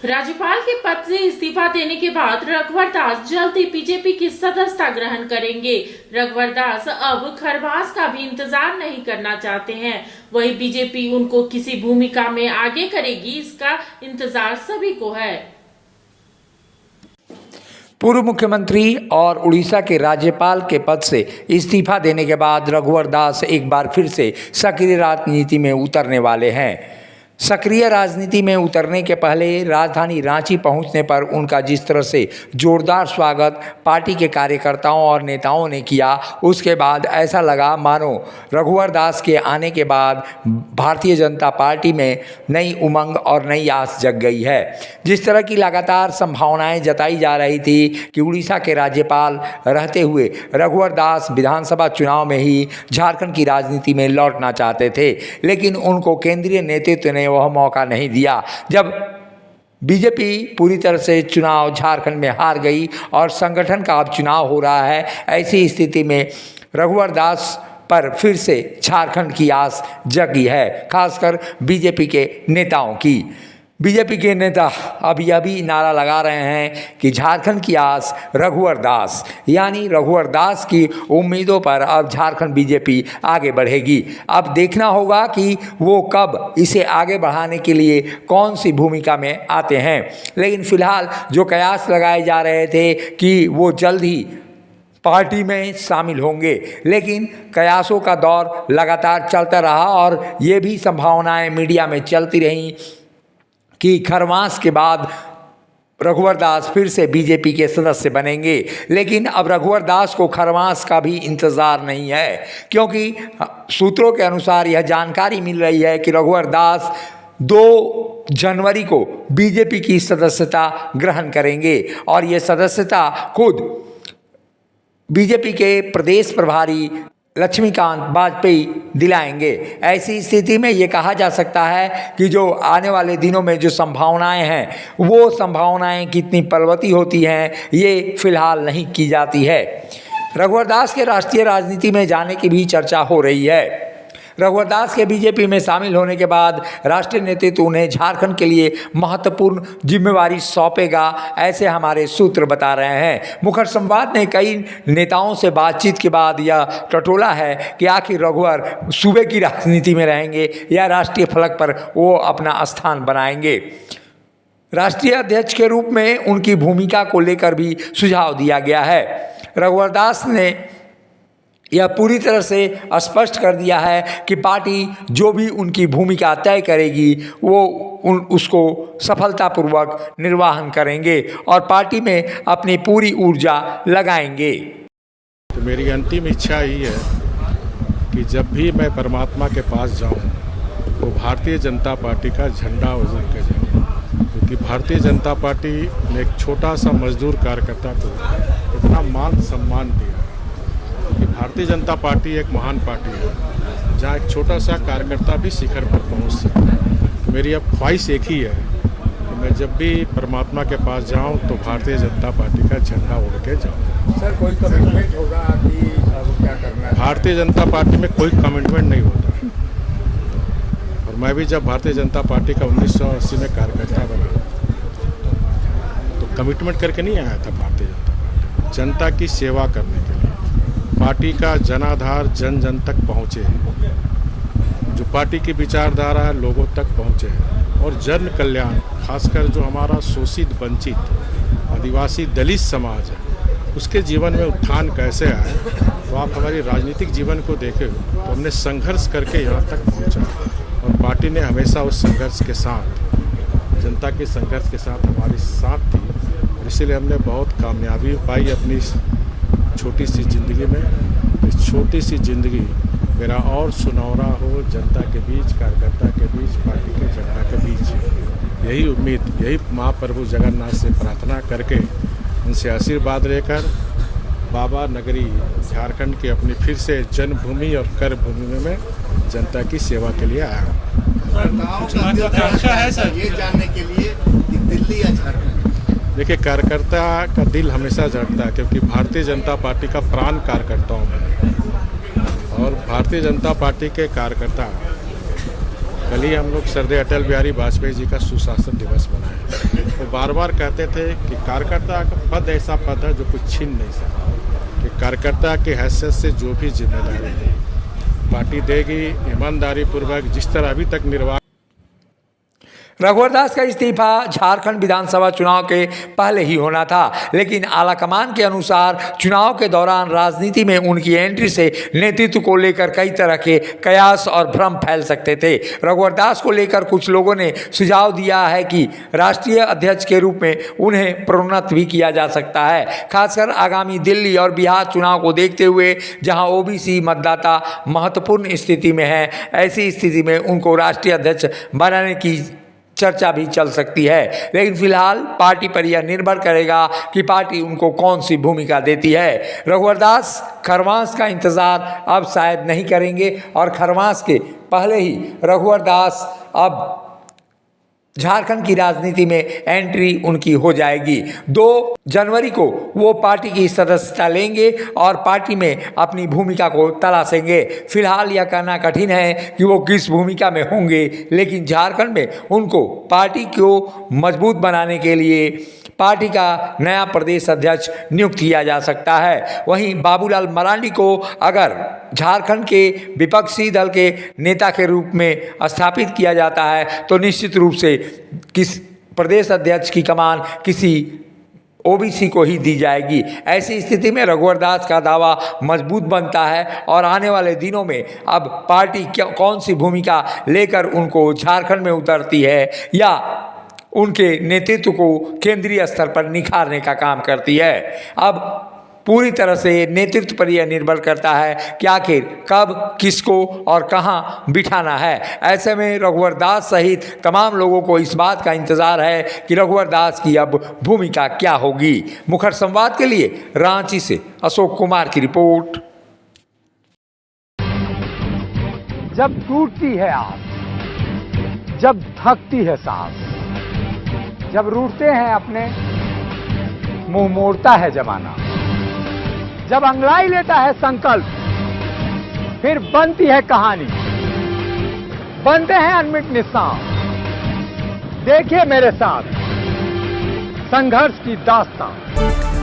राज्यपाल के पद से इस्तीफा देने के बाद रघुवर दास जल्द ही बीजेपी की सदस्यता ग्रहण करेंगे। रघुवर दास अब खरवास का भी इंतजार नहीं करना चाहते हैं। वही बीजेपी उनको किसी भूमिका में आगे करेगी, इसका इंतजार सभी को है। पूर्व मुख्यमंत्री और उड़ीसा के राज्यपाल के पद से इस्तीफा देने के बाद रघुवर दास एक बार फिर से सक्रिय राजनीति में उतरने वाले हैं। सक्रिय राजनीति में उतरने के पहले राजधानी रांची पहुंचने पर उनका जिस तरह से जोरदार स्वागत पार्टी के कार्यकर्ताओं और नेताओं ने किया, उसके बाद ऐसा लगा मानो रघुवर दास के आने के बाद भारतीय जनता पार्टी में नई उमंग और नई आस जग गई है। जिस तरह की लगातार संभावनाएं जताई जा रही थी कि उड़ीसा के राज्यपाल रहते हुए रघुवर दास विधानसभा चुनाव में ही झारखंड की राजनीति में लौटना चाहते थे, लेकिन उनको केंद्रीय नेतृत्व ने वह मौका नहीं दिया। जब बीजेपी पूरी तरह से चुनाव झारखंड में हार गई और संगठन का अब चुनाव हो रहा है, ऐसी स्थिति में रघुवर दास पर फिर से झारखंड की आस जगी है, खासकर बीजेपी के नेताओं की। बीजेपी के नेता अभी नारा लगा रहे हैं कि झारखंड की आस रघुवर दास, यानी रघुवर दास की उम्मीदों पर अब झारखंड बीजेपी आगे बढ़ेगी। अब देखना होगा कि वो कब इसे आगे बढ़ाने के लिए कौन सी भूमिका में आते हैं। लेकिन फिलहाल जो कयास लगाए जा रहे थे कि वो जल्द ही पार्टी में शामिल होंगे, लेकिन कयासों का दौर लगातार चलता रहा और ये भी संभावनाएं मीडिया में चलती रहीं कि खरवास के बाद रघुवर दास फिर से बीजेपी के सदस्य बनेंगे। लेकिन अब रघुवर दास को खरवास का भी इंतज़ार नहीं है, क्योंकि सूत्रों के अनुसार यह जानकारी मिल रही है कि रघुवर दास 2 जनवरी को बीजेपी की सदस्यता ग्रहण करेंगे और ये सदस्यता खुद बीजेपी के प्रदेश प्रभारी लक्ष्मीकांत वाजपेयी दिलाएंगे। ऐसी स्थिति में ये कहा जा सकता है कि जो आने वाले दिनों में जो संभावनाएं हैं, वो संभावनाएं कितनी पर्वती होती हैं, ये फिलहाल नहीं की जाती है। रघुवर दास के राष्ट्रीय राजनीति में जाने की भी चर्चा हो रही है। रघुवर दास के बीजेपी में शामिल होने के बाद राष्ट्रीय नेतृत्व उन्हें झारखंड के लिए महत्वपूर्ण जिम्मेवारी सौंपेगा, ऐसे हमारे सूत्र बता रहे हैं। मुखर संवाद ने कई नेताओं से बातचीत के बाद यह टटोला है कि आखिर रघुवर सूबे की राजनीति में रहेंगे या राष्ट्रीय फलक पर वो अपना स्थान बनाएंगे। राष्ट्रीय अध्यक्ष के रूप में उनकी भूमिका को लेकर भी सुझाव दिया गया है। रघुवर दास ने यह पूरी तरह से स्पष्ट कर दिया है कि पार्टी जो भी उनकी भूमिका तय करेगी वो उसको सफलतापूर्वक निर्वहन करेंगे और पार्टी में अपनी पूरी ऊर्जा लगाएंगे। तो मेरी अंतिम इच्छा ही है कि जब भी मैं परमात्मा के पास जाऊं तो भारतीय जनता पार्टी का झंडा उजल के जाऊं, क्योंकि भारतीय जनता पार्टी ने एक छोटा सा मजदूर कार्यकर्ता को इतना मान सम्मान दिया। भारतीय जनता पार्टी एक महान पार्टी है जहाँ एक छोटा सा कार्यकर्ता भी शिखर पर पहुँच सकता है। तो मेरी अब ख्वाहिश एक ही है कि मैं जब भी परमात्मा के पास जाऊँ तो भारतीय जनता पार्टी का झंडा ओढ़ के जाऊँ। सर, कोई कमिटमेंट होगा कि अब क्या करना है? भारतीय जनता पार्टी में कोई कमिटमेंट नहीं होता, और मैं भी जब भारतीय जनता पार्टी का 1980 में कार्यकर्ता बना तो कमिटमेंट करके नहीं आया था भारतीय जनता पार्टी। जनता की सेवा करने के लिए पार्टी का जनाधार जन जन तक पहुँचे, जो पार्टी की विचारधारा है लोगों तक पहुँचे, और जन कल्याण, खासकर जो हमारा शोषित वंचित आदिवासी दलित समाज है उसके जीवन में उत्थान कैसे आए। तो आप हमारी राजनीतिक जीवन को देखें तो हमने संघर्ष करके यहाँ तक पहुँचा, और पार्टी ने हमेशा उस संघर्ष के साथ, जनता के संघर्ष के साथ हमारी साथ थी। इसीलिए हमने बहुत कामयाबी पाई अपनी छोटी सी ज़िंदगी में। इस छोटी सी ज़िंदगी मेरा और सुनहरा हो जनता के बीच, कार्यकर्ता के बीच, पार्टी के झंडा के बीच। यही उम्मीद, यही महाप्रभु जगन्नाथ से प्रार्थना करके उनसे आशीर्वाद लेकर बाबा नगरी झारखंड की अपनी फिर से जन्मभूमि और कर्मभूमि में मैं जनता की सेवा के लिए आया हूँ। है सर, ये जानने के लिए कि दिल्ली या झारखंड? देखिए, कार्यकर्ता का दिल हमेशा धड़कता है, क्योंकि भारतीय जनता पार्टी का प्राण कार्यकर्ताओं में है। और भारतीय जनता पार्टी के कार्यकर्ता, कल ही हम लोग सरदार अटल बिहारी वाजपेयी जी का सुशासन दिवस मनाए। वो बार बार कहते थे कि कार्यकर्ता का पद ऐसा पद है जो कुछ छीन नहीं सकता, कि कार्यकर्ता की हैसियत से जो भी जिम्मेदारी है पार्टी देगी, ईमानदारी पूर्वक जिस तरह अभी तक निर्वाह। रघुवर दास का इस्तीफा झारखंड विधानसभा चुनाव के पहले ही होना था, लेकिन आलाकमान के अनुसार चुनाव के दौरान राजनीति में उनकी एंट्री से नेतृत्व को लेकर कई तरह के कयास और भ्रम फैल सकते थे। रघुवर दास को लेकर कुछ लोगों ने सुझाव दिया है कि राष्ट्रीय अध्यक्ष के रूप में उन्हें प्रोन्नत भी किया जा सकता है, खासकर आगामी दिल्ली और बिहार चुनाव को देखते हुए, जहां ओबीसी मतदाता महत्वपूर्ण स्थिति में है। ऐसी स्थिति में उनको राष्ट्रीय अध्यक्ष बनाने की चर्चा भी चल सकती है, लेकिन फिलहाल पार्टी पर यह निर्भर करेगा कि पार्टी उनको कौन सी भूमिका देती है। रघुवर दास खरवास का इंतजार अब शायद नहीं करेंगे और खरवास के पहले ही रघुवर दास अब झारखंड की राजनीति में एंट्री उनकी हो जाएगी। 2 जनवरी को वो पार्टी की सदस्यता लेंगे और पार्टी में अपनी भूमिका को तलाशेंगे। फिलहाल यह कहना कठिन है कि वो किस भूमिका में होंगे, लेकिन झारखंड में उनको पार्टी को मजबूत बनाने के लिए पार्टी का नया प्रदेश अध्यक्ष नियुक्त किया जा सकता है। वहीं बाबूलाल मरांडी को अगर झारखंड के विपक्षी दल के नेता के रूप में स्थापित किया जाता है तो निश्चित रूप से किस प्रदेश अध्यक्ष की कमान किसी ओबीसी को ही दी जाएगी। ऐसी स्थिति में रघुवर दास का दावा मजबूत बनता है और आने वाले दिनों में अब पार्टी कौन सी भूमिका लेकर उनको झारखंड में उतरती है या उनके नेतृत्व को केंद्रीय स्तर पर निखारने का काम करती है, अब पूरी तरह से नेतृत्व पर यह निर्भर करता है कि आखिर कब किसको और कहां बिठाना है। ऐसे में रघुवर दास सहित तमाम लोगों को इस बात का इंतजार है कि रघुवर दास की अब भूमिका क्या होगी। मुखर संवाद के लिए रांची से अशोक कुमार की रिपोर्ट। जब टूटती है आस, जब थकती है सांस, जब रूठते हैं अपने, मुंह मोड़ता है जमाना, जब अंगड़ाई लेता है संकल्प, फिर बनती है कहानी, बनते हैं अनमिट निशान। देखिए मेरे साथ संघर्ष की दास्तान।